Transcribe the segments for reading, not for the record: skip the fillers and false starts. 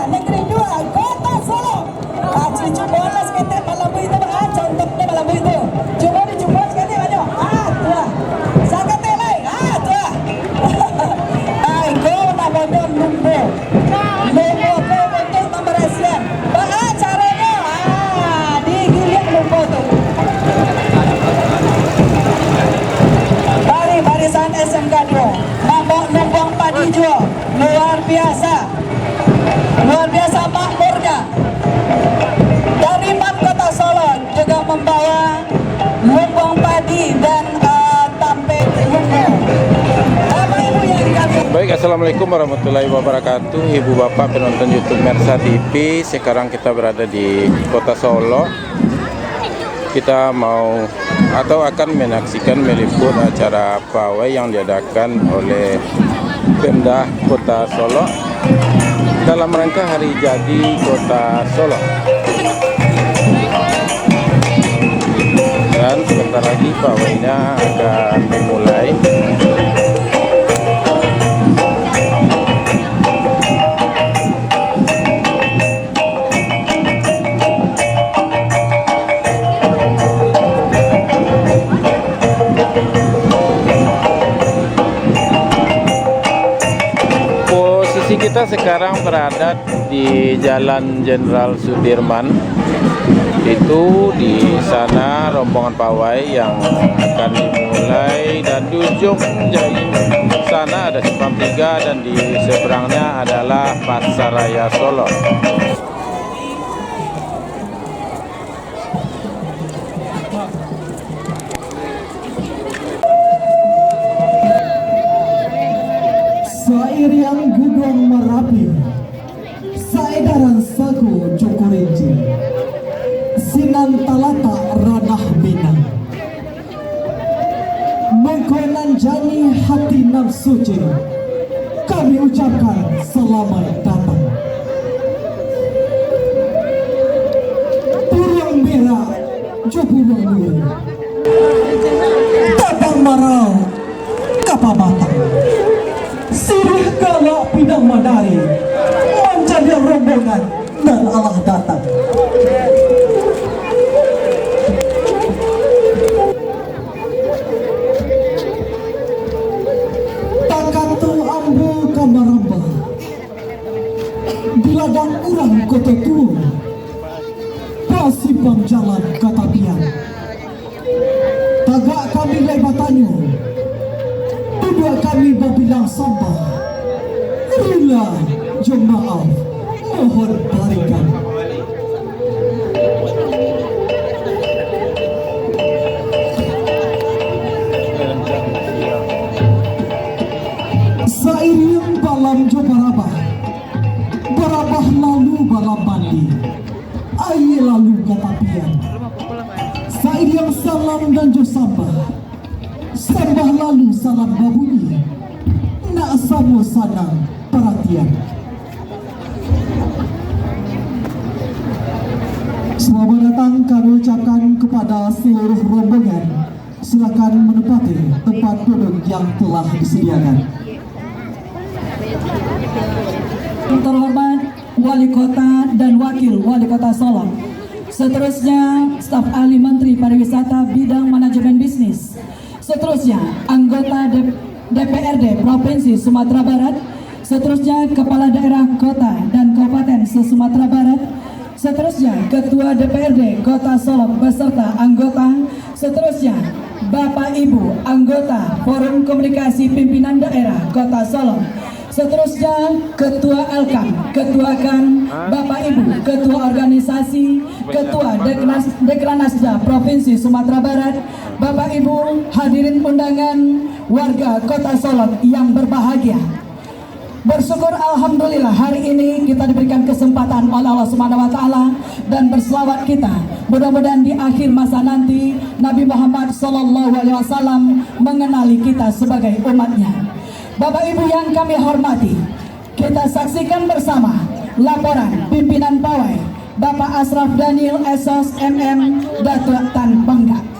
Negeri 2 Kota Solo. Cucu bola sekete malam itu contohnya malam itu. Coba dicoba sekete banyak. Tuh. Sakete lain. Tuh. Go na bodon lumbo. Lumbo ko untuk pembersihan. Caranya digiling lumbo tuh. Barisan SMK 2 mabok numpang padi juga luar biasa makmurnya dari Kota Solo juga membawa lumbung padi dan tampe lumbu. Baik, assalamualaikum warahmatullahi wabarakatuh, ibu bapak penonton YouTube Mersa TV. Sekarang kita berada di Kota Solo. Kita mau atau akan menyaksikan meliput acara pawai yang diadakan oleh Pemda Kota Solo dalam rangka hari jadi Kota Solo. Dan sebentar lagi pawainya akan dimulai. Kita sekarang berada di Jalan Jenderal Sudirman. Itu di sana rombongan pawai yang akan dimulai, dan di ujung sana ada Simpang 3 dan di seberangnya adalah Pasar Raya Solo. Sairiang Gudong Merapi, Saedaran Sagu Jokorinci, Sinan Talata Ranah Minang, Mengkonan Jani Hati Nafsuci, kami ucapkan selamat datang. Burung merah, Jopurung Nur, Tatang Marau, Kapabatang, Sirih galak pinang madari, mencari rombongan dan Allah datang. Takatu ambu kamaramba, di ladang urang kota tua, pasibang jalan katapian. Tagak kami lebatanyo, dua kami berbilang sampah. Rila jemaah mohon barikan. Sairing balam jo barabah lalu balam mandi, air lalu katapian. Sairing salam dan jo sampah, sambah lalu salam babuni, nak samo sanang perhatian. Selamat datang kami ucapkan kepada seluruh rombongan. Silakan menempati tempat duduk yang telah disediakan. Yang terhormat Wali Kota dan Wakil Wali Kota Solo. Seterusnya staf ahli Menteri Pariwisata bidang manajemen bisnis. Seterusnya anggota DPRD Provinsi Sumatera Barat. Seterusnya Kepala Daerah Kota dan Kabupaten se-Sumatera Barat. Seterusnya Ketua DPRD Kota Solo beserta anggota. Seterusnya Bapak Ibu anggota Forum Komunikasi Pimpinan Daerah Kota Solo. Seterusnya Ketua Alkam, Ketua KAN, Bapak Ibu Ketua Organisasi, Ketua Dekranasda Provinsi Sumatera Barat, Bapak Ibu hadirin undangan, warga Kota Solo yang berbahagia. Bersyukur alhamdulillah hari ini kita diberikan kesempatan oleh Allah Subhanahu wa taala dan berselawat kita. Mudah-mudahan di akhir masa nanti Nabi Muhammad sallallahu alaihi wasallam mengenali kita sebagai umatnya. Bapak Ibu yang kami hormati, kita saksikan bersama laporan pimpinan pawai Bapak Asraf Daniel Esos MM Datuk Tan Bangga.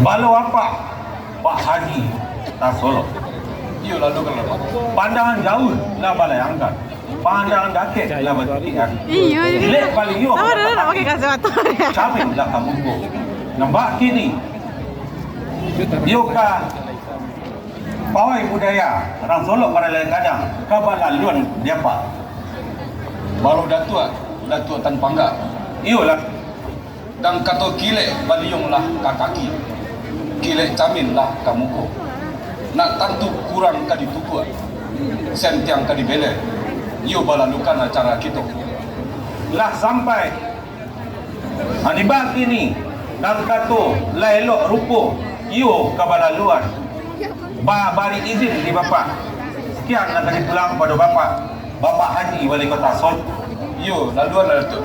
Balu apa? Pak Haji Tasolo. Iyo lalu kalau apa? Pandangan jauh lah balai angkat. Pandangan dekat lah bertiak. Iya. Lek paling yo. Apa dah nak pakai kacamata? Camin lah kamu go. Nampak kini. Yo ka pawai budaya orang Solo pada lain kadang kabalaluan dia pak. Baru datua tanpa enggak. Iyo lah. Dan kata gile baliung lah kakaki. Gile camin lah kamuko. Nak tantu kurang ka dituku. Sentiang ka dibele. Iyo balalukan acara kita. Lah sampai anibak ini dan kato laelok rupo iyo kabalaluan bari izin di bapak sekian nak tadi pulang pada bapak Haji Wali Kota Solo. Iyo laluan lah tu.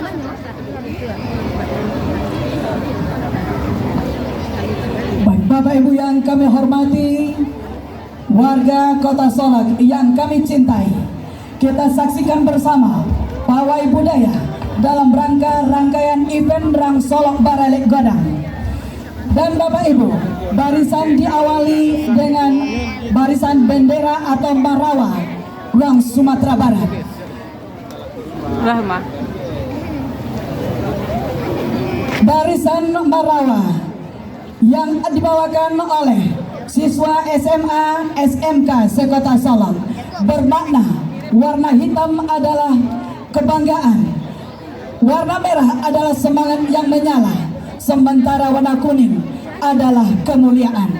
Baik Bapak Ibu yang kami hormati, warga Kota Solok yang kami cintai, kita saksikan bersama pawai budaya dalam rangkaian event Rang Solok Baralek Godang. Dan Bapak Ibu, barisan diawali dengan barisan bendera atau marawa Rang Sumatera Barat. Rahma. Barisan marawa yang dibawakan oleh siswa SMA SMK Sekota Solok bermakna warna hitam adalah kebanggaan, warna merah adalah semangat yang menyala, sementara warna kuning adalah kemuliaan.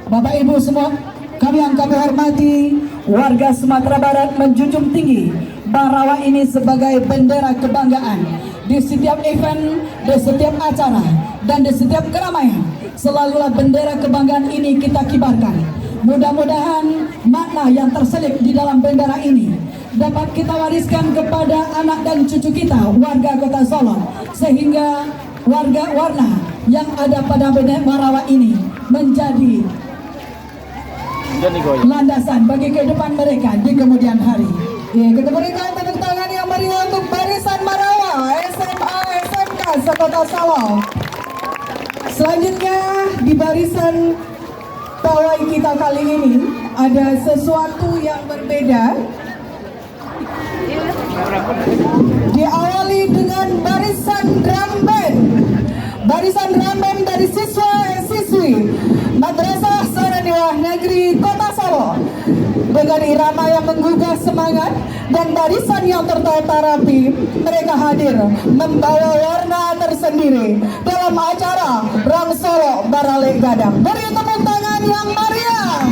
Bapak Ibu semua, kami yang kami hormati, warga Sumatera Barat menjunjung tinggi Barawa ini sebagai bendera kebanggaan di setiap event, di setiap acara, dan di setiap keramaian. Selalulah bendera kebanggaan ini kita kibarkan. Mudah-mudahan makna yang terselip di dalam bendera ini dapat kita wariskan kepada anak dan cucu kita, warga Kota Solo, sehingga warna yang ada pada bendera Barawa ini menjadi landasan bagi kehidupan mereka di kemudian hari. Ya, kita berikan tepuk tangan yang meriah untuk barisan Barawa SMA SMK Sekota Solo. Selanjutnya di barisan pawai kita kali ini ada sesuatu yang berbeda. Diawali dengan barisan drum band. Barisan drum band dari siswa-siswi Madrasah Sananiah Negeri Kota Solo dengan irama yang menggugah semangat dan barisan yang tertata rapi. Mereka hadir membawa warna tersendiri dalam acara Rang Solo Baralek Godang. Beri tepuk tangan yang meriah.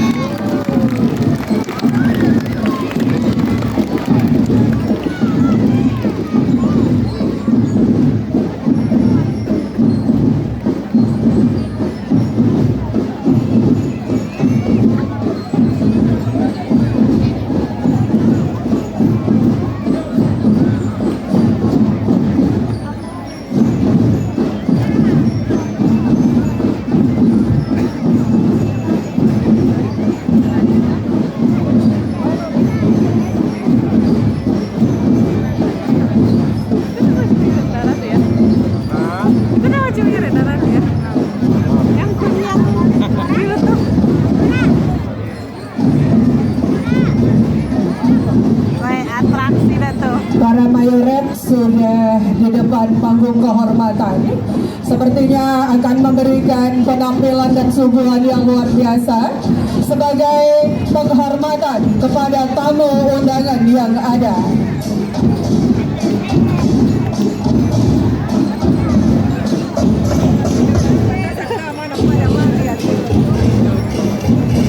Para mayoret sudah di depan panggung kehormatan, sepertinya akan memberikan penampilan dan suguhan yang luar biasa sebagai penghormatan kepada tamu undangan yang ada.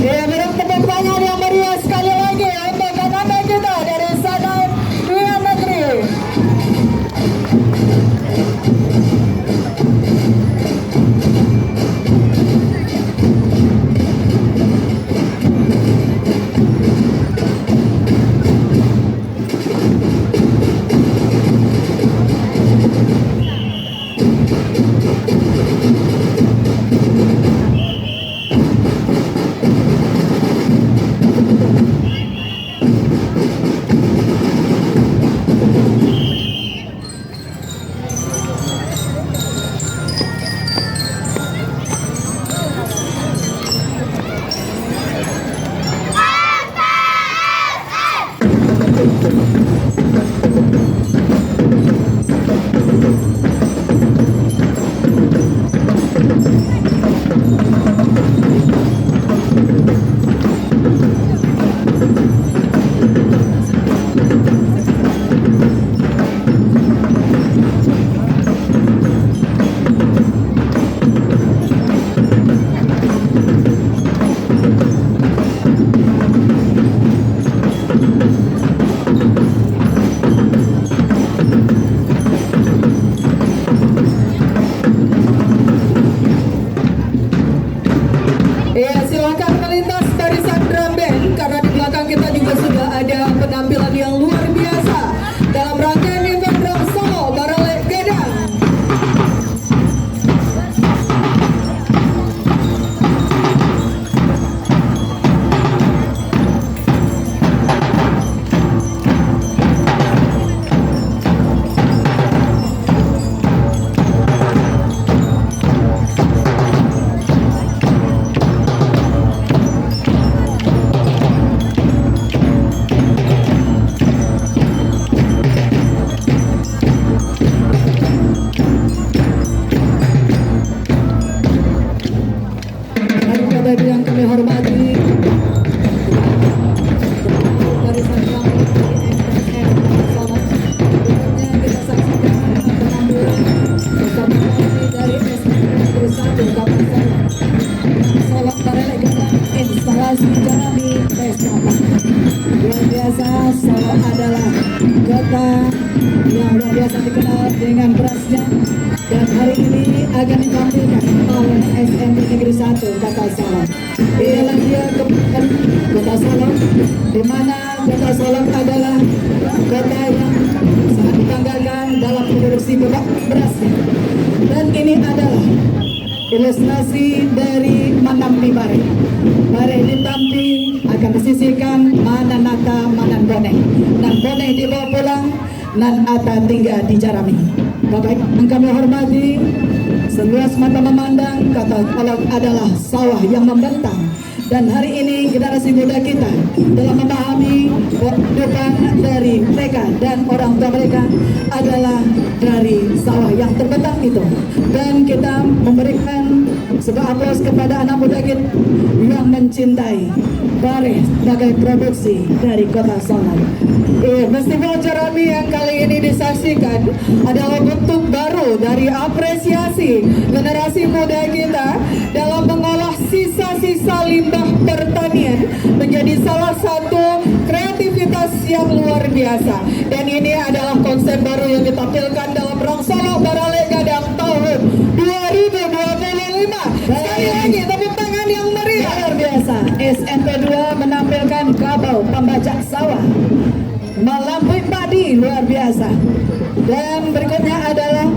Ya, beri tepuk tangan yang meriah sekali lagi untuk anak-anak kita dari Sananiah Negeri. instalasi Jerami Pesta. Luar biasa, Solo adalah kota yang luar biasa dikenal dengan berasnya, dan hari ini akan ditampilkan oleh SMP Negeri 1 Kota Solo. Inilah dia Kota Solo, di mana Kota Solo adalah kota yang sangat dibanggakan dalam produksi berasnya. Dan ini adalah ilustrasi dari Manampi Bare. Bare ditampi akan disisihkan mana nata manan boneh. Dan boneh dibawa pulang, nan ata tinggal di Jerami. Bapak yang kami hormati, seluas mata memandang Kota Solo adalah sawah yang membentang. Dan hari ini generasi muda kita dalam memahami kehidupan dari mereka dan orang tua mereka adalah dari sawah yang terbentang itu. Dan kita memberikan sebuah aplaus kepada anak muda kita yang mencintai bare sebagai produksi dari Kota Solo. Festival Jerami yang kali ini disaksikan adalah bentuk baru dari apresiasi generasi muda kita dalam mengolah sisa-sisa limbah pertanian menjadi salah satu kreativitas yang luar biasa. Dan ini adalah konsep baru yang ditampilkan dalam Rang Solo Barale Gadang tahun 2025. Sekali lagi tepuk tangan yang meriah. Luar biasa, SMP 2 menampilkan kabau pembajak sawah, Malampui padi, luar biasa. Dan berikutnya adalah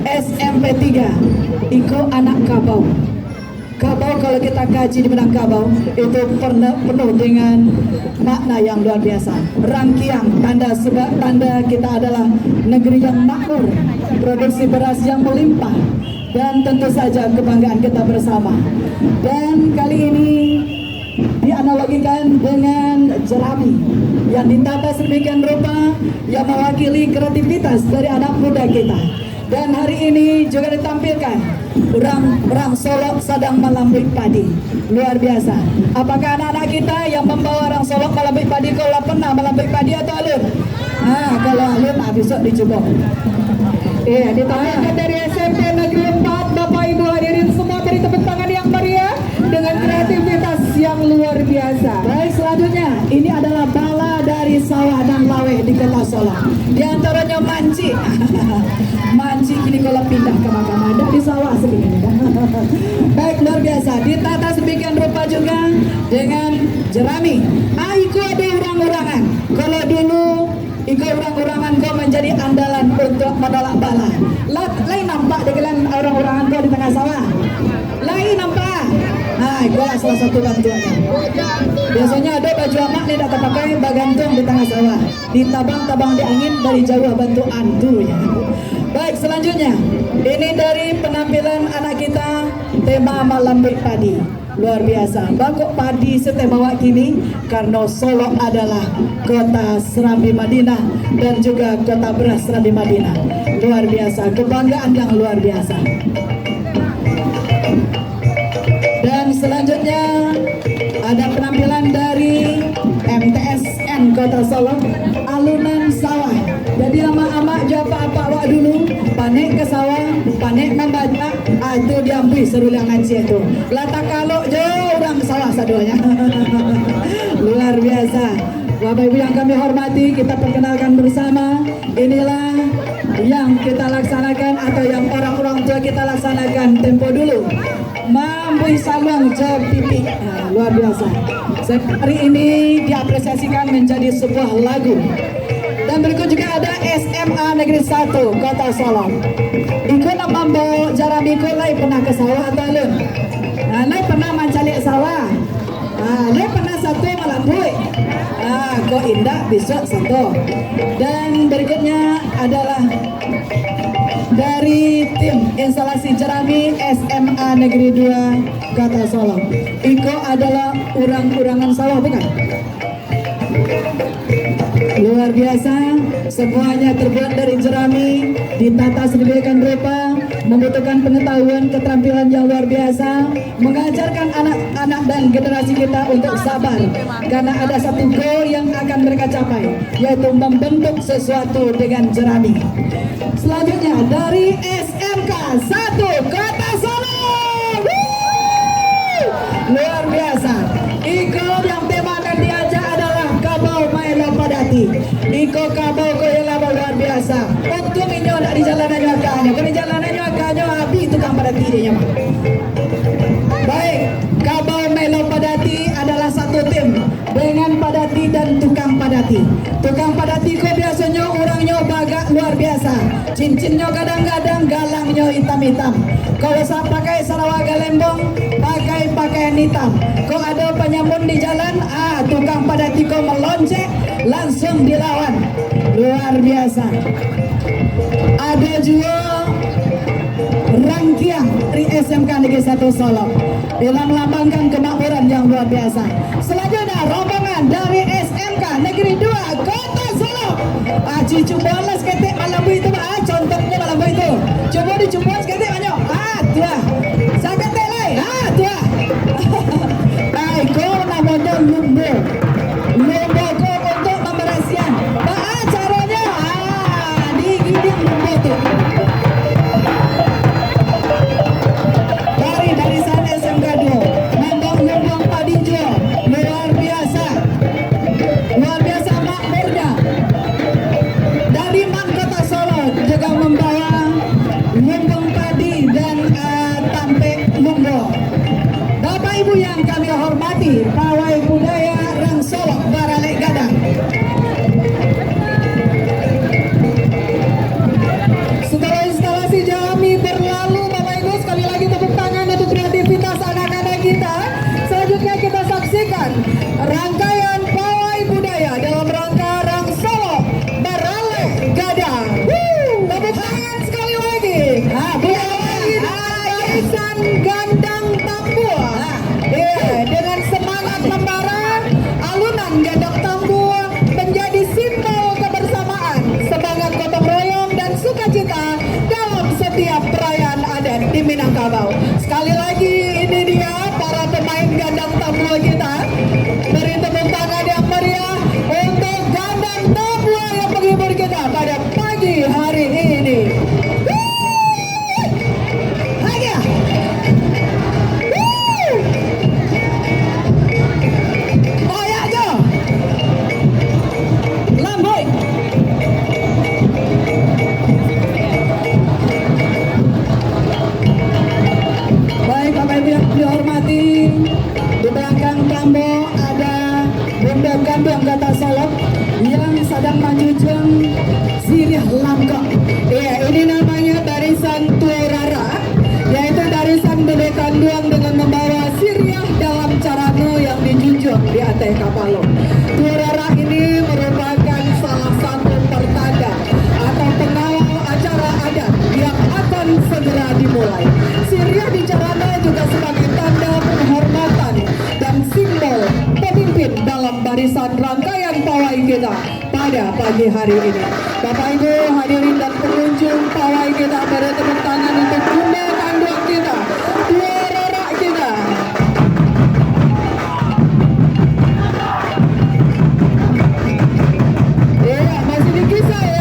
SMP 3 Iko anak kabau. Kabau, kalau kita kaji di benang kabau itu penuh dengan makna yang luar biasa. Rangkiang, tanda kita adalah negeri yang makmur, produksi beras yang melimpah, dan tentu saja kebanggaan kita bersama. Dan kali ini dianalogikan dengan jerami yang ditata sedemikian rupa yang mewakili kreativitas dari anak muda kita. Dan hari ini juga ditampilkan Rang Solo sedang melambui padi. Luar biasa. Apakah anak-anak kita yang membawa Rang Solo melambui padi kalau pernah melambui padi atau alun? Kalau alun, besok dicoba. Ditampilkan dari SMP Negeri 4. Bapak Ibu hadirin semua, beri tepuk tangan yang meriah dengan kreativitas yang luar biasa. Baik, selanjutnya ini adalah bala dari sawah dan laweh di Kota Solo. Di antaranya manci. Manci kini kalau pindah ke makam adat di sawah segini. Baik, luar biasa. Ditata sedemikian rupa juga dengan jerami. Iku ada urang-urangan. Kalau dulu Iko urang-urangan kau menjadi andalan untuk menolak bala. Lain nampak dengan orang-urangan kau di tengah sawah. Lain nampak. Itulah salah satu bantuannya. Biasanya ada baju amak ni tak terpakai bagantung di tengah sawah. Ditabang-tabang di angin dari jauh bantu antunya. Baik, selanjutnya ini dari penampilan anak kita tema Malambui Padi. Luar biasa, bangkok padi saya bawa kini karena Solo adalah kota Serambi Madinah dan juga kota beras Serambi Madinah. Luar biasa, kebanggaan yang luar biasa. Dan selanjutnya ada penampilan dari MTSN Kota Solo, alunan sawah. Jadi lama-lama jawab apa awak dulu, panik ke sawah, panik membaca, itu diambil serulangan itu. Lata kalau jauh orang sawah sadonya. Luar biasa. Bapak Ibu yang kami hormati, kita perkenalkan bersama. Inilah yang kita laksanakan atau yang orang-orang tua kita laksanakan tempo dulu. Mambui Salong Jawab Pipi. Luar biasa. Hari ini diapresiasikan menjadi sebuah lagu. Dan berikut juga ada SMA Negeri 1 Kota Solo. Ikut nama bawa Jerami ikut lai pernah ke sawah atau alun? Lai pernah mencari sawah. Lai pernah satu melambui. Kok indah besok satu. Dan berikutnya adalah dari tim instalasi Jerami SMA Negeri 2 Kota Solo. Iko adalah urang-urangan sawah, bukan? Luar biasa, semuanya terbuat dari jerami, ditata sedemikian rupa, membutuhkan pengetahuan, keterampilan yang luar biasa, mengajarkan anak-anak dan generasi kita untuk sabar, karena ada satu goal yang akan mereka capai, yaitu membentuk sesuatu dengan jerami. Selanjutnya dari SMK 1 Kota Solo. Luar biasa. kabau ko ialah luar biasa. Untung ini nak di jalanan nyakanya. Kalau di jalanan nyakanya habis tukang padati dia mah. Baik, kabau Melo Padati adalah satu tim dengan Padati dan tukang Padati. Tukang Padati ko biasanya orangnya bagak luar biasa. Cincinnya kadang-kadang galangnya hitam-hitam. Kalau saya pakai Sarawak Galembong, pakai pakaian hitam. Kok ada penyambut di jalan, tukang Padati ko melonceng, langsung dilawan. Luar biasa. Ada juga rangkiang dari SMK Negeri 1 Solo dalam melambangkan kemakmuran yang luar biasa. Selanjutnya rombongan dari SMK Negeri 2 Kota Solo. Cucu bola seketik malam itu, contohnya malam itu. Coba dicoba seketik banyak. Tuah. Seketik lain. Tuah. Baik, kau namanya Lumbo. Lumbo kau untuk pembersihan. Caranya digigit Lumbo tu. Dari barisan SMK 2 Nambang Padinjo, luar biasa makmurnya. Dari Man Kota Solo juga membawa lumbung padi dan tampek lumbo. Bapak Ibu yang kami hormati, pawai budaya Rang Solo Baralek Gadang. Setelah instalasi Jami berlalu, Bapak Ibu, sekali lagi tepuk tangan untuk kreativitas anak-anak kita. Selanjutnya kita saksikan rangkaian pawai budaya dalam rangka Rang Solo Baralek Gadang. Tepuk tangan sekali lagi. Barisan Gandang Tambua. Dengan semangat membara, alunan Gandang Tambua menjadi simbol kebersamaan, semangat gotong royong dan sukacita dalam setiap perayaan adat di Minangkabau. Sekali lagi ini dia para pemain Gandang Tambua kita. Beri tepuk tangan yang meriah untuk Gandang Tambua yang menghibur kita pada pagi hari ini. Dihormati, di belakang Tambo ada Bunda Gandang Kota Solo yang sedang menjunjung sirih langkah. Ini namanya barisan Tuarara, yaitu barisan Bele Kanduang dengan membawa siriah dalam carano yang dijunjung di atas kapal. Tuarara ini merupakan salah satu pertanda atau pengawal acara adat yang akan segera dimulai. Siriah di carano juga sebagai tanda penghormatan dan simbol pemimpin dalam barisan rangkaian pawai kita pada pagi hari ini. Bapak Ibu hadirin dan pengunjung pawai kita, beri tepuk tangan untuk Bunda Kanduang kita, Tuarara kita. Masih dikisah ya.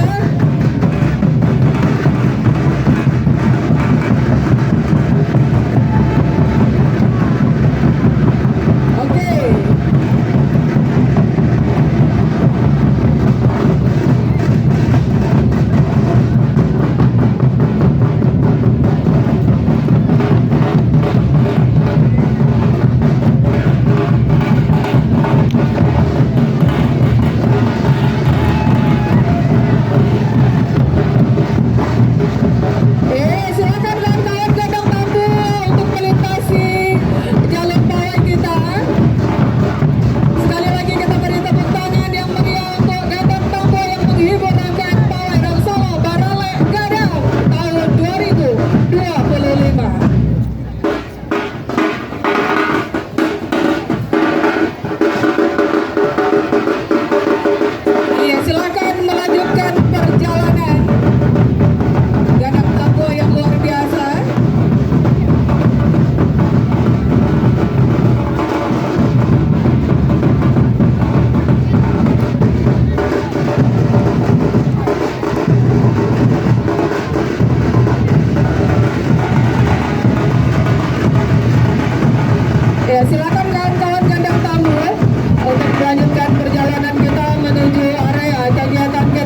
Silakan kawan-kawan Gandang Tamu untuk melanjutkan perjalanan kita menuju area kegiatan kita.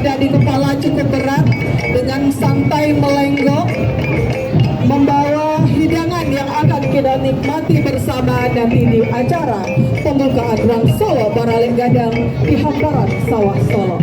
ada di kepala cukup berat, dengan santai melenggok membawa hidangan yang akan kita nikmati bersama nanti di acara pembukaan Rang Solo Baralek Gadang di hamparan sawah Solo.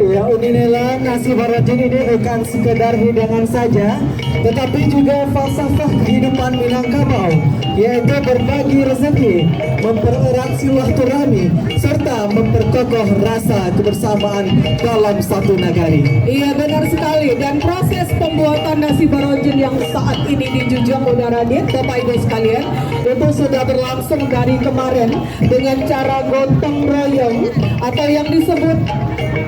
Ya, Uninela, nasi barajin ini bukan sekedar hidangan saja, tetapi juga falsafah kehidupan Minangkabau, yaitu berbagi rezeki, mempererat silaturahmi, serta memperkokoh rasa kebersamaan dalam satu nagari. Iya, benar sekali. Dan proses pembuatan nasi barojin yang saat ini di Jujung Udara Dit, Bapak Ibu sekalian, itu sudah berlangsung dari kemarin dengan cara gotong royong atau yang disebut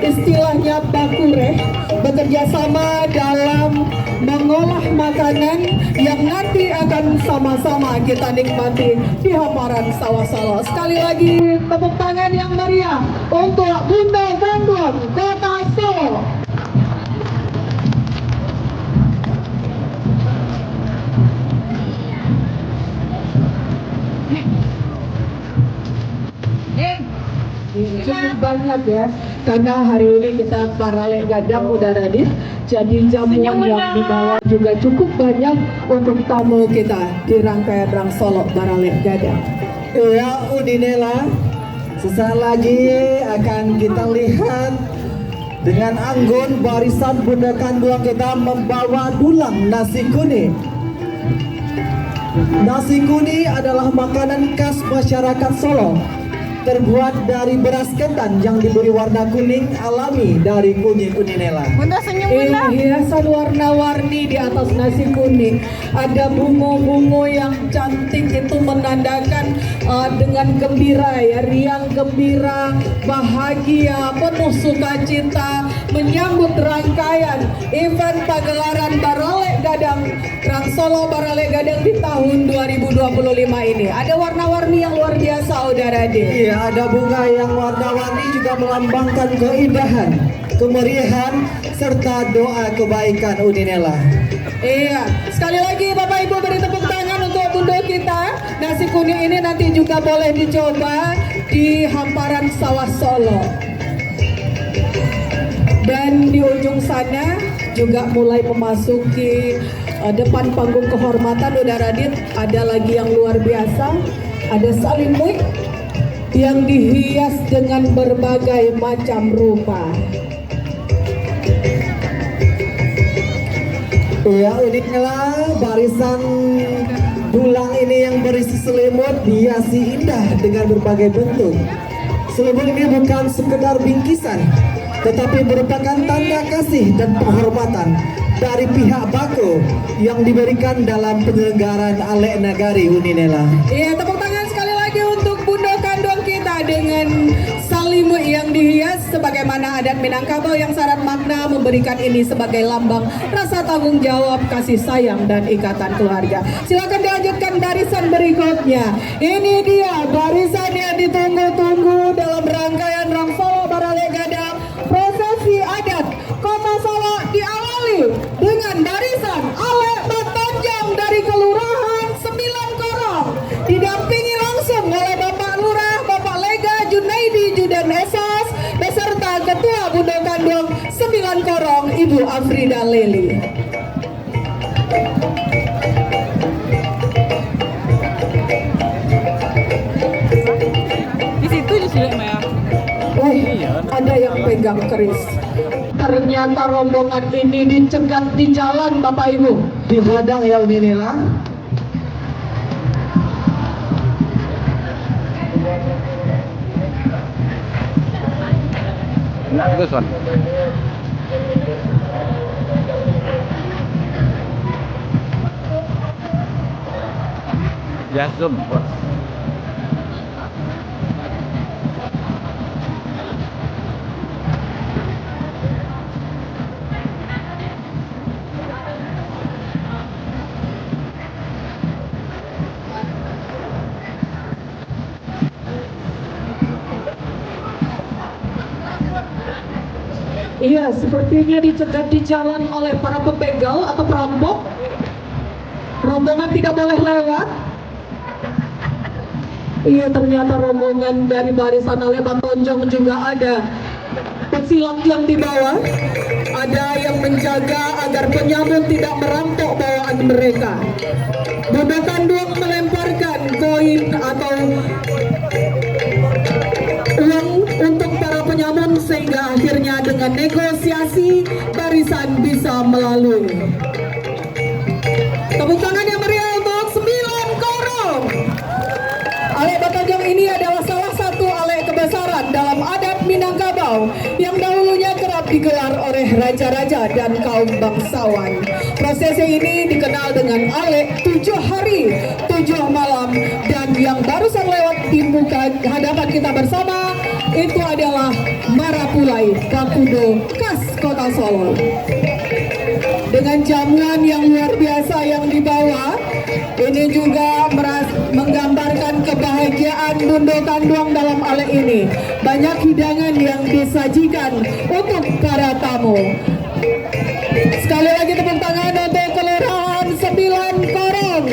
istilahnya bakureh, bekerja sama dalam mengolah makanan yang nanti akan sama-sama kita nikmati di hamparan sawah Solo. Sekali lagi tepuk tangan yang meriah untuk Bunda Gandong Kota Solo. Cukup banyak ya, karena hari ini kita Baralek Gadang Udara Dit, jadi jamuan yang dibawa juga cukup banyak untuk tamu kita di rangkaian Rang Solo Baralek Gadang. Ya, Udinela, sesaat lagi akan kita lihat dengan anggun barisan Bunda Kanduang kita membawa dulang nasi kuning. Nasi kuning adalah makanan khas masyarakat Solo, terbuat dari beras ketan yang diberi warna kuning alami dari kunyit Uninela. Hiasan warna-warni di atas nasi kuning, ada bunga-bunga yang cantik, itu menandakan dengan gembira ya, riang gembira, bahagia, penuh sukacita menyambut rangkaian event pagelaran Baralek Gadang Rang Solo Baralek Gadang di tahun 2025 ini. Ada warna-warni yang luar biasa, Udara Dit. Iya, ada bunga yang warna-warni juga melambangkan keindahan, kemeriahan, serta doa kebaikan Uninela. Iya, sekali lagi Bapak Ibu beri tepuk tangan untuk bunda kita. Nasi kuning ini nanti juga boleh dicoba di hamparan sawah Solo. Dan di ujung sana juga mulai memasuki depan panggung kehormatan Udara Dit, ada lagi yang luar biasa, ada salimui yang dihias dengan berbagai macam rupa. Ya, inilah barisan dulang ini yang berisi selimut dihiasi indah dengan berbagai bentuk. Selimut ini bukan sekedar bingkisan, tetapi merupakan tanda kasih dan penghormatan dari pihak Bako yang diberikan dalam penyelenggaraan Alek Nagari Uninela. Iya, tepuk tangan sekali lagi untuk Bunda Kandung kita dengan salimut yang dihias sebagaimana adat Minangkabau yang syarat makna memberikan ini sebagai lambang rasa tanggung jawab, kasih sayang dan ikatan keluarga. Silakan dilanjutkan barisan berikutnya. Ini dia barisan yang ditunggu-tunggu dalam rangkaian Rang Solo Baralek Gadang. Prosesi adat Kota Solo diawali dengan barisan Alek Batanjang dari Kelurahan 9 Korong, didampingi langsung oleh Bapak Lurah, Bapak Lega Junaidi Judan Esas, beserta Ketua Bunda Kandung 9 Korong, Ibu Afrida Leli. Di situ justru Maya. Ada yang pegang keris. Ternyata rombongan ini dicegat di jalan, Bapak Ibu. Dihadang ya Uninela. This one. Just zoom. Iya, sepertinya dicegat di jalan oleh para pembegal atau perampok. Rombongan tidak boleh lewat. Iya, ternyata rombongan dari barisan Alek Batanjang juga ada. silat yang dibawa. Ada yang menjaga agar penyambut tidak merampok bawaan mereka. Bundo Kanduang melemparkan koin atau uang untuk para penyambut sehingga akhirnya dengan negosiasi barisan bisa melalui. Tepuk tangan yang meriah untuk 9 korong. Ale Batanjang ini adalah salah satu ale kebesaran dalam adat Minangkabau yang dahulunya kerap digelar oleh raja-raja dan kaum bangsawan. Prosesi ini dikenal dengan ale 7 hari, 7 malam, dan yang barusan lewat di muka hadapan kita bersama itu adalah Marapulai Bakudo khas Kota Solo. Dengan jamuan yang luar biasa yang dibawa, ini juga menggambarkan kebahagiaan Bundo Kanduang dalam ale ini. Banyak hidangan yang disajikan untuk para tamu. Sekali lagi tepuk tangan untuk Kelurahan 9 Korong.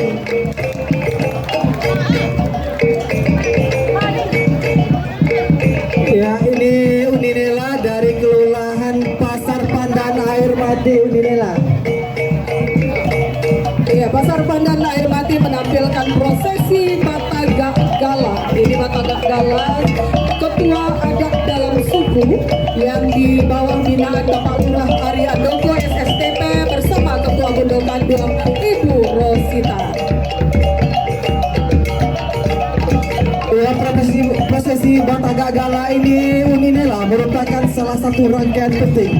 Ya, ini Uninela dari Kelurahan Pasar Pandan Air Mati Uninela. Iya, Pasar Pandan Air Mati menampilkan prosesi Batagak Gala. Ini Batagak Gala, ketua adat dalam suku yang di bawah binaan Bapak Lurah Ari Andoko SSTP bersama Ketua Bundo Kanduang Ibu Rosita. Ya, prosesi Batagak Gala ini Uninela merupakan salah satu rangkaian penting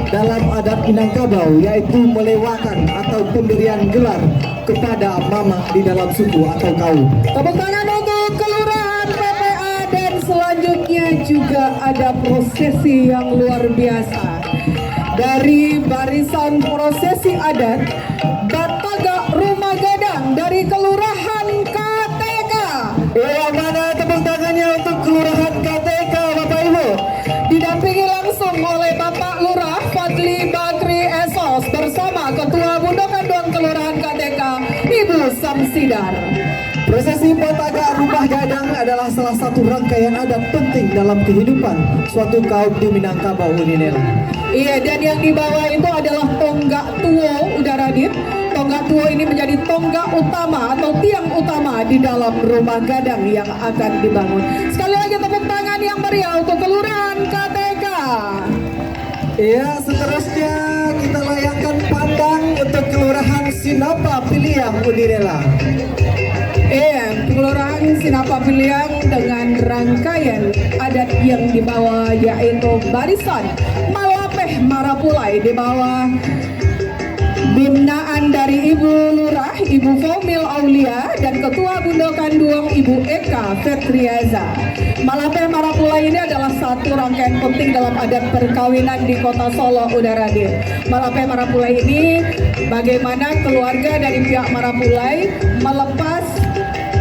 dalam adat Minangkabau, yaitu melewakan atau pemberian gelar kepada mama di dalam suku atau kaum. Tepuk tangan untuk Kelurahan PPA, dan selanjutnya juga ada prosesi yang luar biasa dari barisan prosesi adat Batagak Rumah Gadang dari Kelurahan KTK. Yang mana tepuk tangannya untuk Kelurahan KTK, Bapak Ibu? Didampingi langsung oleh Bapak Lurah Fadli Bakri Esos bersama Ketua Bundo Kanduang Kelurahan KTK Ibu Samsidar. Prosesi Batagak Rumah Gadang adalah salah satu rangkaian adat penting dalam kehidupan suatu kaum di Minangkabau Uninela. Iya, dan yang dibawa itu adalah tonggak tuo, Udara Dit. Tonggak tuo ini menjadi tonggak utama atau tiang utama di dalam rumah gadang yang akan dibangun. Sekali lagi tepuk tangan yang meriah untuk Kelurahan KTK. Ya, seterusnya kita layangkan pandang untuk Kelurahan Sinapa Piliang Uninela. Kelurahan Sinapa Piliang dengan rangkaian adat yang dibawa yaitu barisan Malapeh Marapulai di bawah binaan dari Ibu Lurah, Ibu Faumil Aulia, dan Ketua Bundo Kanduang Ibu Eka Fetriaza. Malapeh Marapulai ini adalah satu rangkaian penting dalam adat perkawinan di Kota Solo, Udara Dir. Malapeh Marapulai ini bagaimana keluarga dari pihak Marapulai melepas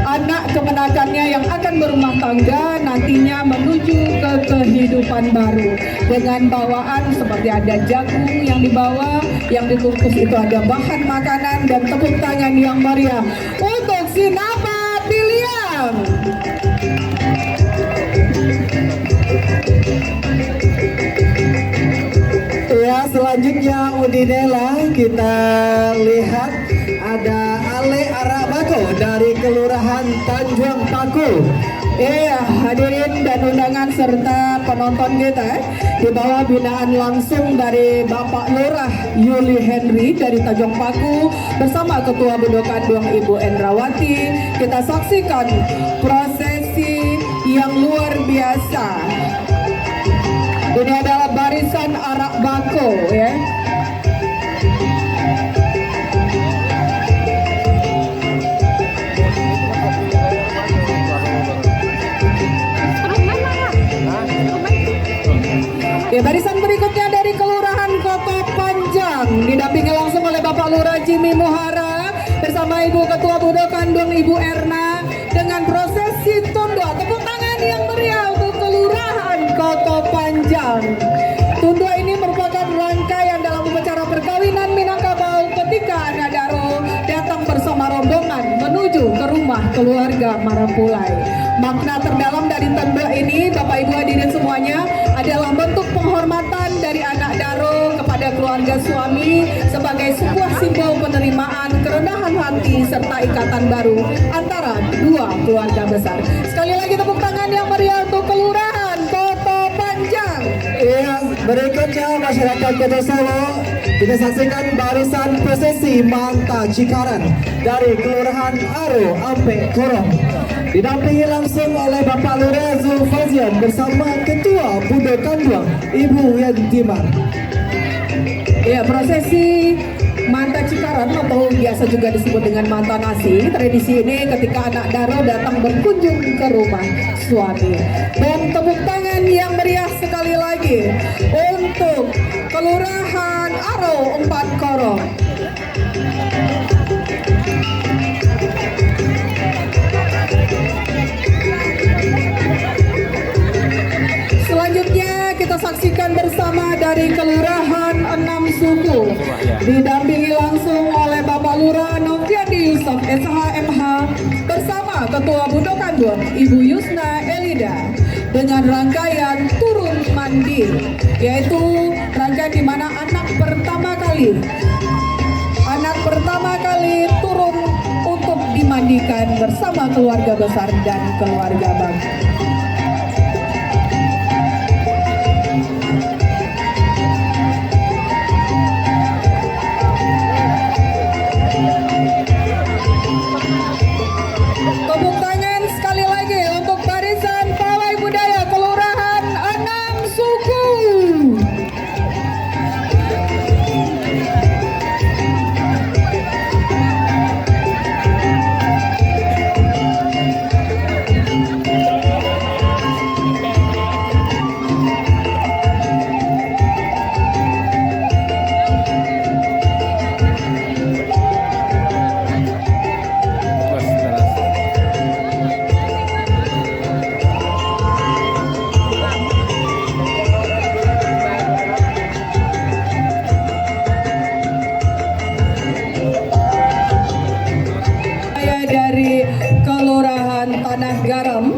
anak kemenakannya yang akan berumah tangga nantinya menuju ke kehidupan baru dengan bawaan seperti ada jagung yang dibawa, yang dibungkus itu ada bahan makanan, dan tepuk tangan yang meriah untuk Sinapa Piliang. Ya, selanjutnya Uninela kita lihat ada Ale Arabako dari Kelurahan Tanjung Paku. Iya, hadirin dan undangan serta penonton kita di bawah binaan langsung dari Bapak Lurah Yuli Henry dari Tanjung Paku bersama Ketua Bundo Kanduang Ibu Endrawati. Kita saksikan prosesi yang luar biasa. Ini adalah barisan arak bako, ya. Ya, barisan berikutnya dari Kelurahan Kota Panjang didampingi langsung oleh Bapak Lurah Jimmy Muhara bersama Ibu Ketua Bundo Kanduang Ibu Erna dengan prosesi tondo. Tepuk tangan yang meriah untuk Kelurahan Kota Panjang. Tondo ini merupakan rangkaian dalam upacara perkawinan Minangkabau ketika anak daro datang bersama rombongan menuju ke rumah keluarga Marapulai. Makna terdalam dari tondo ini, Bapak Ibu hadirin semuanya, adalah bentuk penghormatan dari anak Daro kepada keluarga suami sebagai sebuah simbol penerimaan, kerendahan hati, serta ikatan baru antara dua keluarga besar. Sekali lagi tepuk tangan yang meriah untuk Kelurahan Kota Panjang. Iya, berikutnya masyarakat Kota Solo, kita saksikan barisan prosesi Manta Cikaran dari Kelurahan Aro Ampe Korong, didampingi langsung oleh Bapak Lurah Zulfazian bersama Ketua Budo Kanduang Ibu Yantimar. Ya, prosesi Manta Cikaran atau biasa juga disebut dengan Manta Nasi. Tradisi ini ketika anak Daro datang berkunjung ke rumah suami. Dan tepuk tangan yang meriah sekali lagi untuk Kelurahan Aro Empat Korong. Selanjutnya kita saksikan bersama dari Kelurahan Enam Suku, didampingi langsung oleh Bapak Lurah Noviadi Yusuf SHMH bersama Ketua Budo Kanduang Ibu Yusna Elida dengan rangkaian turun mandi, yaitu rangkaian di mana anak pertama kali turun untuk dimandikan bersama keluarga besar dan keluarga bangsa. Tepuk tangan sekali lagi untuk barisan pawai budaya Kelurahan Enam Suku. Dari Kelurahan Tanah Garam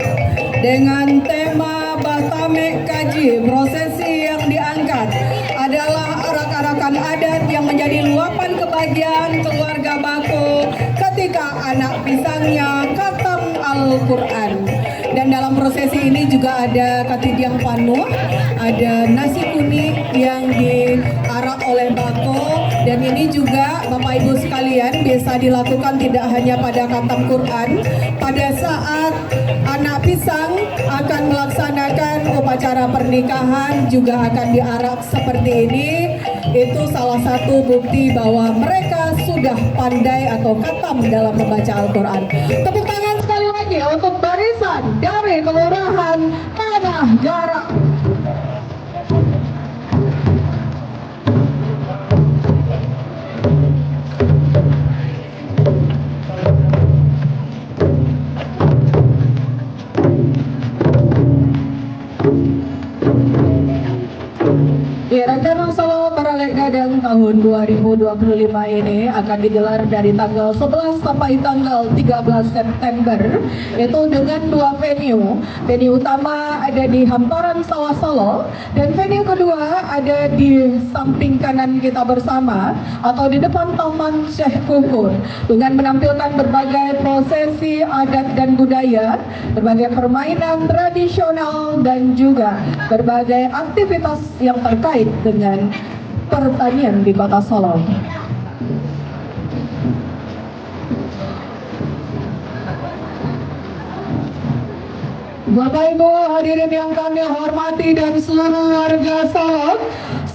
dengan tema Batame Kaji. Prosesi yang diangkat adalah arak-arakan adat yang menjadi luapan kebahagiaan keluarga Bako ketika anak pisangnya khatam Al-Quran. Dan dalam prosesi ini juga ada katidiang panuh, ada nasi kuning yang diarak oleh Bako, dan ini juga Bapak Ibu sekalian bisa dilakukan tidak hanya pada khatam Quran, pada saat anak pisang akan melaksanakan upacara pernikahan juga akan diarak seperti ini. Itu salah satu bukti bahwa mereka sudah pandai atau khatam dalam membaca Al-Quran. Tepuk tangan sekali lagi untuk barisan dari Kelurahan Tanah Garam. Ya, Rakernas Solo Baralek Gadang tahun 2025 ini akan digelar dari tanggal 11 sampai tanggal 13 September, yaitu dengan dua venue. Venue utama ada di Hamparan Sawah Solo, dan venue kedua ada di samping kanan kita bersama atau di depan Taman Syekh Kukur, dengan menampilkan berbagai prosesi adat dan budaya, berbagai permainan tradisional, dan juga berbagai aktivitas yang terkait dengan pertanian di Kota Solo. Bapak Ibu hadirin yang kami hormati dan seluruh warga Solo,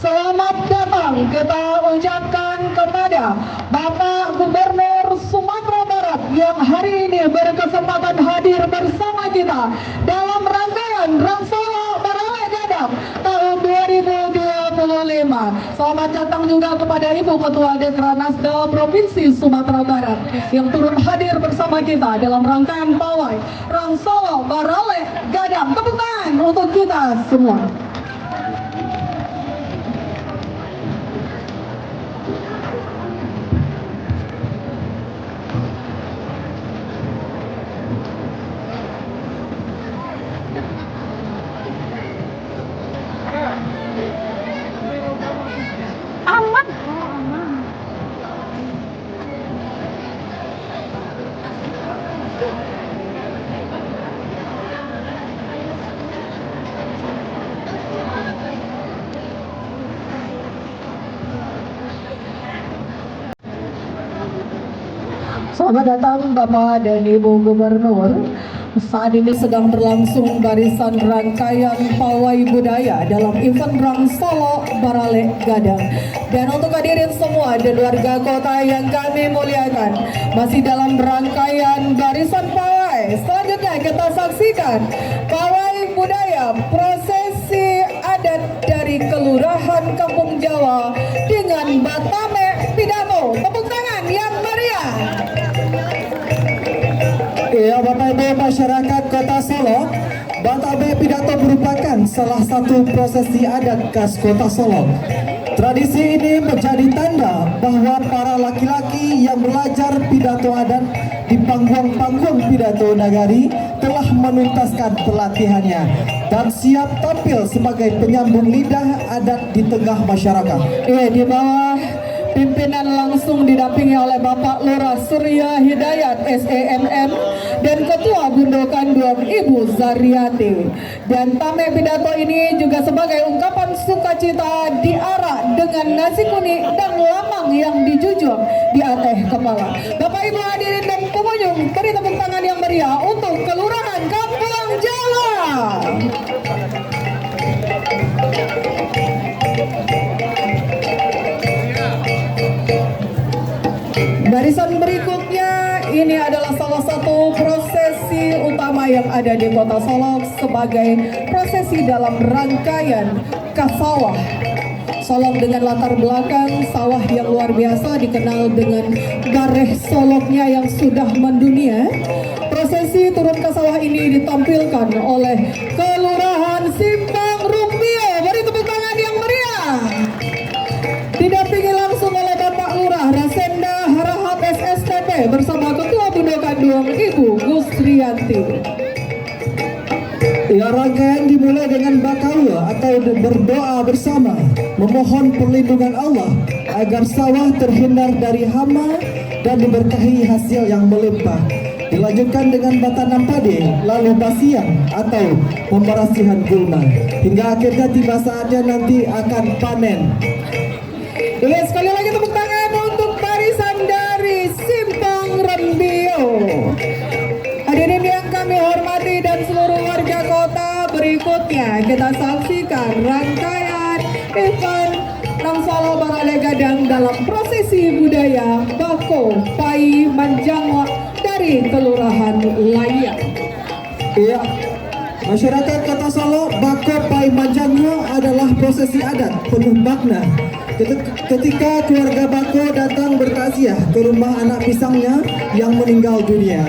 selamat datang kita ucapkan kepada Bapak Gubernur Sumatera Barat yang hari ini berkesempatan hadir bersama kita dalam rangkaian Rang Solo Baralek Gadang tahun 2025. Selamat datang juga kepada Ibu Ketua Dekranasda dalam Provinsi Sumatera Barat yang turut hadir bersama kita dalam rangkaian pawai Rang Solo Baralek Gadang. Tepuk tangan untuk kita semua. Selamat datang Bapak dan Ibu Gubernur. Saat ini sedang berlangsung barisan rangkaian pawai budaya dalam event Rang Solo Barale Gadang. Dan untuk hadirin semua dan warga kota yang kami muliakan, masih dalam rangkaian barisan pawai. Selanjutnya kita saksikan pawai budaya prosesi adat dari Kelurahan Kampung Jawa dengan Batame Pidato. Tepuk tangan yang meriah. Ya, Bapak Ibu masyarakat Kota Solo, Batame Pidato merupakan salah satu prosesi adat khas Kota Solo. Tradisi ini menjadi tanda bahwa para laki-laki yang belajar pidato adat di panggung-panggung pidato nagari telah menuntaskan pelatihannya dan siap tampil sebagai penyambung lidah adat di tengah masyarakat. Di bawah pimpinan langsung didampingi oleh Bapak Lurah Surya Hidayat SEMM dan Ketua Gundokan 2 Ibu Zariati. Dan Tame Pidato ini juga sebagai ungkapan sukacita diarak dengan nasi kuning dan lamang yang dijunjung di atas kepala. Bapak Ibu hadirin dan pengunjung, beri tepuk tangan yang meriah untuk Kelurahan Kampung Jawa. Barisan berikutnya ini adalah salah satu prosesi utama yang ada di Kota Solo sebagai prosesi dalam rangkaian Kasawah. Solok dengan latar belakang sawah yang luar biasa dikenal dengan gareh soloknya yang sudah mendunia. Prosesi turun ke sawah ini ditampilkan oleh Kelurahan Simpang Rumpio. Beri tepuk tangan yang meriah. Didampingi langsung oleh Bapak Lurah Rasenda Harahap SSTP bersama Ketua Gundokan 2 Ibu Gusrianti. Ya, rangkaian dimulai dengan bakau atau berdoa bersama, memohon perlindungan Allah agar sawah terhindar dari hama dan diberkahi hasil yang melimpah. Dilanjutkan dengan batanam padi, lalu basian atau pembersihan gulma, hingga akhirnya tiba saatnya nanti akan panen. Sekali lagi tepuk tangan untuk barisan dari Simpang Rumpio. Hadirin yang kami hormati dan seluruh warga kota, berikutnya kita saksikan rangkaian event Rang Solo Barale Gadang dalam prosesi budaya Bako Pai Manjangwa dari Kelurahan Layang. Iya, masyarakat Kota Solo, Bako Pai Manjangwa adalah prosesi adat penuh makna. Ketika keluarga Bako datang bertakziah ke rumah anak pisangnya yang meninggal dunia.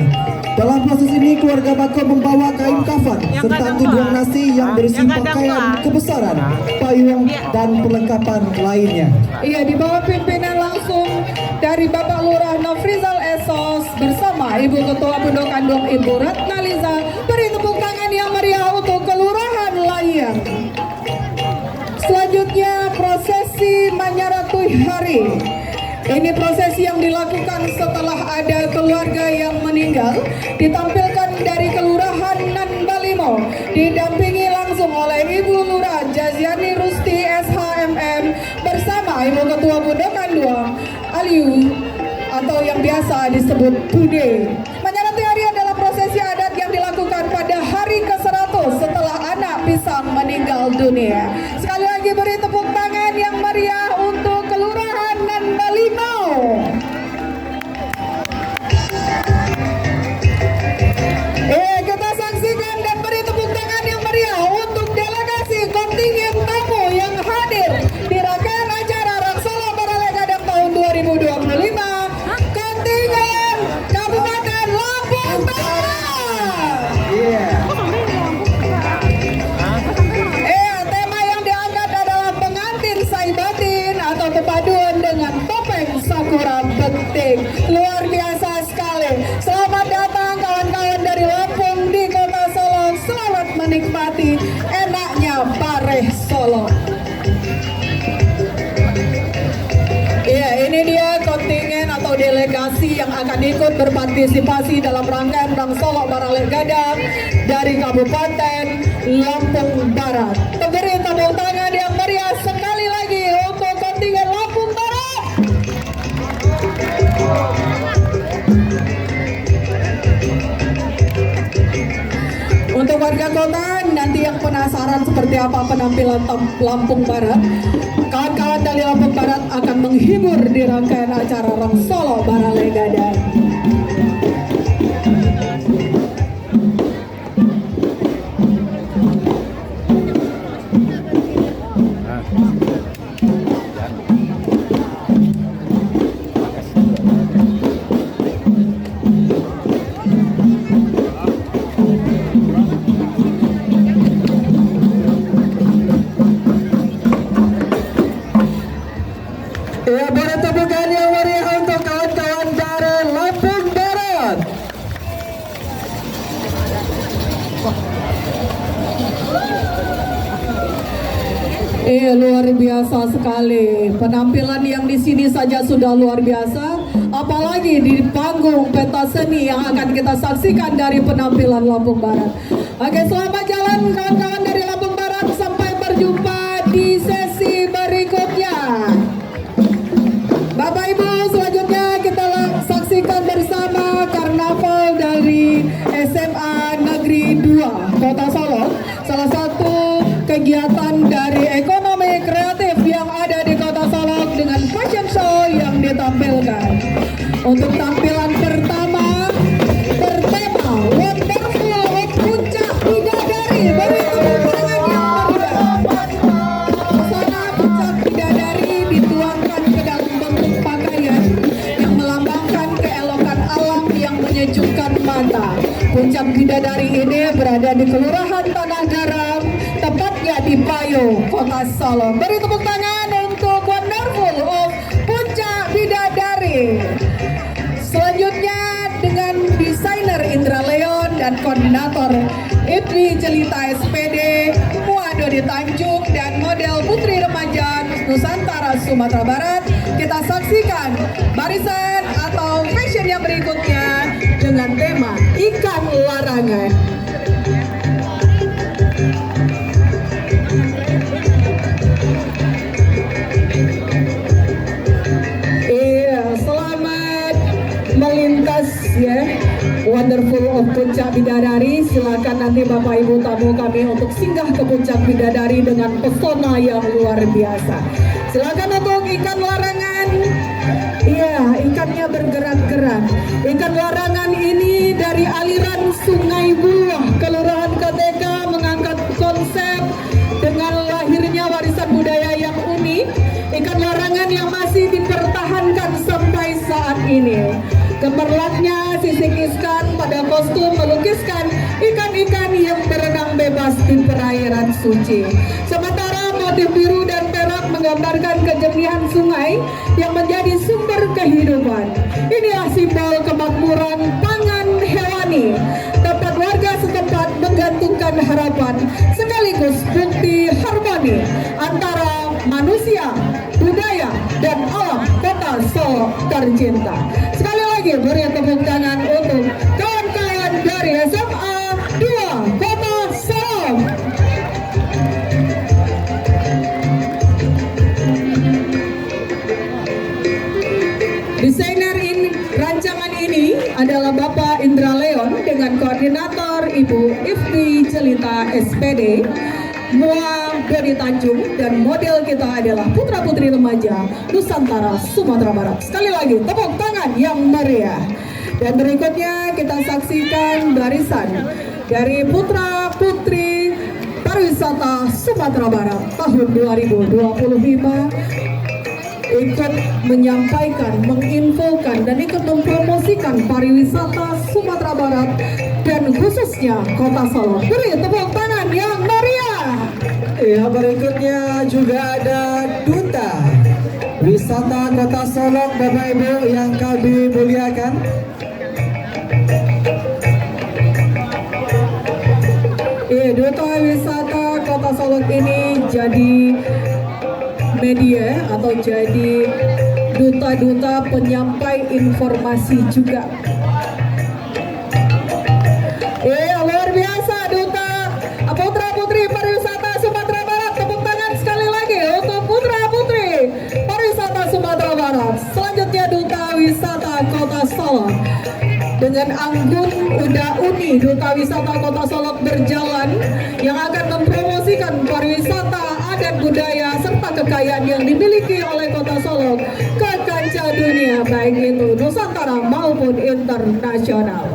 Dalam proses ini keluarga Bako membawa kain kafan serta tuduhan nasi yang berisi pakaian kebesaran, payung dan perlengkapan lainnya. Iya, di bawah pimpinan langsung dari Bapak Lurah Nofrizal Esos bersama Ibu Ketua Gundokan 2 Ibu Ratnaliza. Beri tepuk tangan yang meriah untuk Kelurahan Layang. Selanjutnya prosesi Manyaratui Hari. Ini prosesi yang dilakukan setelah ada keluarga yang meninggal, ditampilkan dari Kelurahan Nanbalimo, didampingi langsung oleh Ibu Lurah Jaziani Rusti SHMM bersama Ibu Ketua Gundokan 2 Aliu atau yang biasa disebut Bude. Manyaratui Hari adalah prosesi adat yang dilakukan pada hari ke-100 setelah anak pisang meninggal dunia. Sekali lagi beri tepuk tangan yang meriah untuk Kelurahan Nanbalimo. Kita saksikan dan beri tepuk tangan yang meriah untuk delegasi kontingen tamu yang hadir di rangkaian acara Rang Solo Barale Gadang tahun 2025. Kontingen Kabupaten Lampung Barat. Tema yang diangkat adalah pengantin saibatin atau kepaduan dengan topeng sakura beting. Luar biasa sekali. Selamat datang kawan-kawan dari Lampung di Kota Solo. Selamat menikmati enaknya Bareh Solo. Ini dia kontingen atau delegasi yang akan ikut berpartisipasi dalam rangkaian Rang Solo Barale Gadang dari Kabupaten Lampung Barat. Beri tepuk tangan yang meriah sekali lagi untuk kontingen Lampung Barat. ada kota, nanti yang penasaran seperti apa penampilan Lampung Barat, kawan-kawan dari Lampung Barat akan menghibur di rangkaian acara Rang Solo Baralegada. Ya, boleh tepukan yang meriah untuk kawan-kawan dari Lampung Barat. Luar biasa sekali. Penampilan yang di sini saja sudah luar biasa, apalagi di panggung pentas seni yang akan kita saksikan dari penampilan Lampung Barat. Oke, selamat jalan kawan-kawan dari Lampung Barat, sampai berjumpa di sesi berikutnya. Bapak Ibu, selanjutnya kita saksikan bersama karnaval dari SMA Negeri 2 Kota Solo, salah satu kegiatan dari ekonomi kreatif yang ada di Kota Solo dengan fashion show yang ditampilkan. Untuk tampilan pertama bertema Wonderful of Puncak Bidadari. Beri tepuk tangan yang meriah. Pesona Puncak Bidadari dituangkan ke dalam bentuk pakaian yang melambangkan keelokan alam yang menyejukkan mata. Puncak Bidadari ini berada di Kelurahan Tanah Garam, tepatnya di Payo, Kota Solo. Beri tepuk tangan untuk Wonderful of Puncak Bidadari. Selanjutnya dengan desainer Indra Leon dan koordinator Idri Jelita SPD, Muadodi Tanjung dan model Putri Remaja Nusantara Sumatera Barat, kita saksikan barisan atau fashion yang berikutnya dengan tema ikan larangan. Selamat melintas ya, Wonderful of Puncak Bidadari. Silakan nanti Bapak Ibu tamu kami untuk singgah ke Puncak Bidadari dengan pesona yang luar biasa. Silakan untuk ikan larangan. Iya, ikannya bergerak-gerak. Ikan larangan ini dari aliran Sungai Buah, Kelurahan KTK, mengangkat konsep dengan lahirnya warisan budaya yang unik. Ikan larangan yang masih dipertahankan sampai saat ini. Gemerlapnya sisik iskan pada kostum melukiskan ikan-ikan yang berenang bebas di perairan suci. Sementara motif biru dan perak menggambarkan kejernihan sungai yang menjadi sumber kehidupan. Inilah simbol kemakmuran pangan hewani, tempat warga setempat menggantungkan harapan sekaligus bukti harmoni antara manusia, budaya, dan alam Kota Solo tercinta. Sekali lagi beri tepuk tangan untuk kawan-kawan dari SMA 2 Kota Solo. Desainer rancangan ini adalah Bapak Indra Leon dengan koordinator Ibu Ifti Jelita SPD, Muadodi Tanjung, dan model kita adalah putra-putri remaja Nusantara Sumatera Barat. Sekali lagi tepuk tangan yang meriah. Dan berikutnya kita saksikan barisan dari putra-putri pariwisata Sumatera Barat tahun 2025 ikut menyampaikan, menginfokan, dan ikut mempromosikan pariwisata Sumatera Barat dan khususnya Kota Solo. Beri tepuk tangan yang meriah. Ya, berikutnya juga ada Duta Wisata Kota Solo, Bapak Ibu yang kami muliakan. Duta Wisata Kota Solo ini jadi media atau jadi duta-duta penyampai informasi juga. Luar biasa Duta Putra-Putri Pariwisata Sumatera Barat. Tepuk tangan sekali lagi untuk Putra-Putri Pariwisata Sumatera Barat. Selanjutnya Duta Wisata Kota Solo. dengan Anggun Uda Uni, Duta Wisata Kota Solok berjalan yang akan mempromosikan pariwisata adat budaya serta kekayaan yang dimiliki oleh Kota Solok ke kancah dunia, baik itu Nusantara maupun internasional.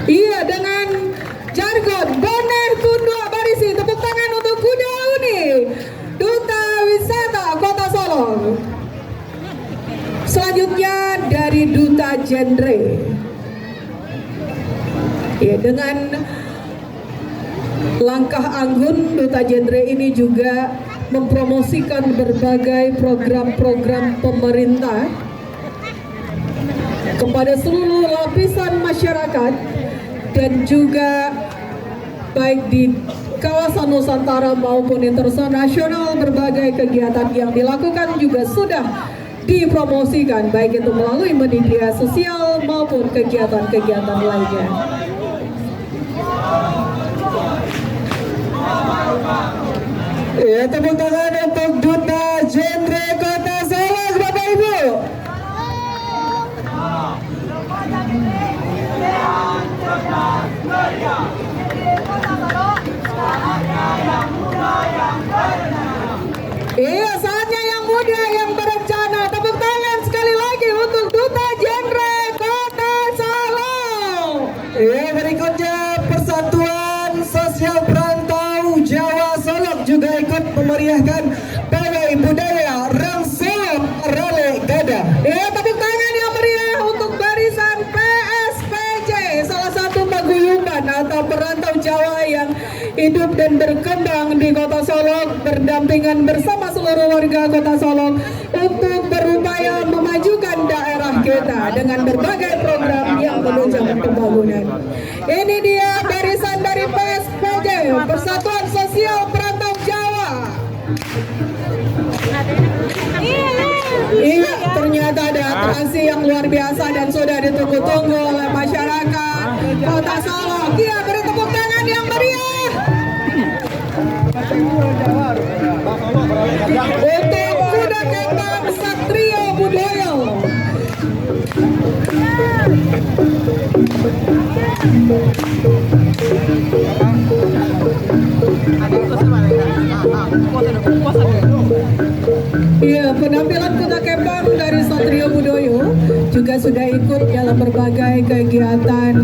Iya, dengan jargon Boner Tunduk Barisi, tepuk tangan untuk Kuda Uni, Duta Wisata Kota Solo. Selanjutnya dari Duta Genre. Ya, dengan langkah Anggun, Duta Genre ini juga mempromosikan berbagai program-program pemerintah kepada seluruh lapisan masyarakat dan juga baik di kawasan Nusantara maupun internasional. Berbagai kegiatan yang dilakukan juga sudah dipromosikan, baik itu melalui media sosial maupun kegiatan-kegiatan lainnya. Ya, tepuk tangan untuk Duta Genre Kota Solo, Bapak Ibu. Iya, saatnya yang muda yang berencana. Tepuk tangan sekali lagi untuk Duta Genre Kota Solo. Ya, berikutnya Persatuan Sosial Perantau Jawa Solok juga ikut memeriahkan pawai budaya Rang Solok Rale Gada. Ya, tepuk tangan yang meriah untuk barisan PSPJ, salah satu paguyuban atau perantau Jawa yang hidup dan berkembang di Kota Solok, berdampingan bersama seluruh warga Kota Solok untuk berupaya memajukan daerah kita dengan berbagai program yang menunjang pembangunan. Ini dia barisan dari PSPJ, Persatuan Sosial Perantau Jawa. Iya, ternyata ada atraksi yang luar biasa dan sudah ditunggu-tunggu oleh masyarakat Kota Solok. Iya, beri tepuk tangan yang meriah untuk Kuda Kembang Satrio Budoyo. Iya, penampilan Kuda Kembang dari Satrio Budoyo juga sudah ikut dalam berbagai kegiatan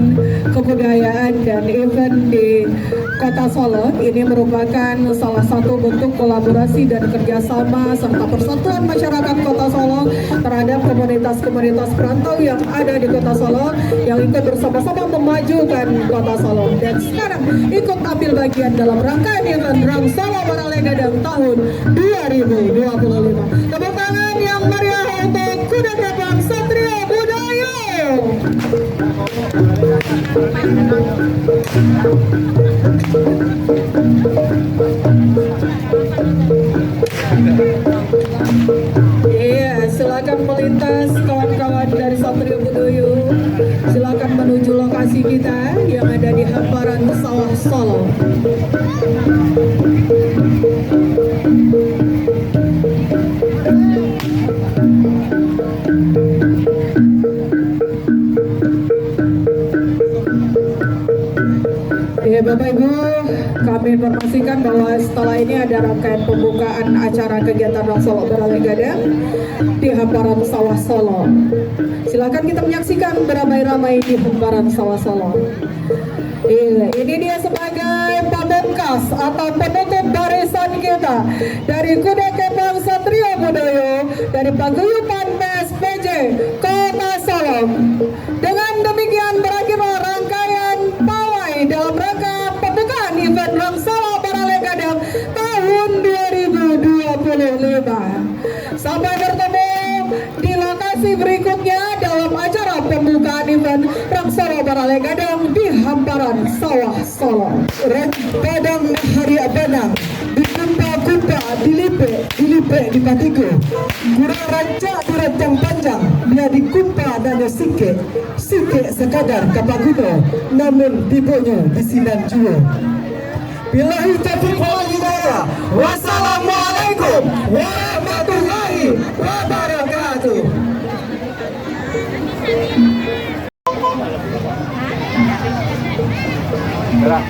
kebudayaan dan event di Kota Solo. Ini merupakan salah satu bentuk kolaborasi dan kerjasama serta persatuan masyarakat Kota Solo terhadap komunitas-komunitas perantau yang ada di Kota Solo yang ikut bersama-sama memajukan Kota Solo. Dan sekarang ikut ambil bagian dalam rangkaian event Rang Solo Barale Gadang tahun 2025. Tepuk tangan yang meriah untuk Kuda Kembang Satrio Budoyo. Iya, silakan melintas kawan-kawan dari Satrio Budoyo. Silakan menuju lokasi kita yang ada di hamparan sawah Solo. Ya, Bapak Ibu, kami informasikan bahwa setelah ini ada rangkaian pembukaan acara kegiatan Rang Solo Barale Gadang di hamparan sawah Solo. Silakan kita menyaksikan beramai-ramai di hamparan sawah Solo. Ini dia sebagai pamungkas atau penutup barisan kita dari Kuda Kembang Satrio Budoyo dari paguyuban PSPJ Kota Solo. Dengan demikian berakhirlah rangkaian pawai dalam rangka pembukaan event Rang Solo Barale Gadang tahun 2025. Sampai bertemu di lokasi berikutnya dalam acara pembukaan event Rang Solo Barale Gadang di hamparan sawah Solo. Rang Padang Hari Abanang, di kumpa-kumpa, dilipe sampai di Patigo. Kurang rancak dirancang panjang, dia dikumpa dan sike sekadar kapaguno, namun tibonyo di sinan juo. Billahi taufiq wal hidayah. Wassalamualaikum warahmatullahi wabarakatuh. Gerak.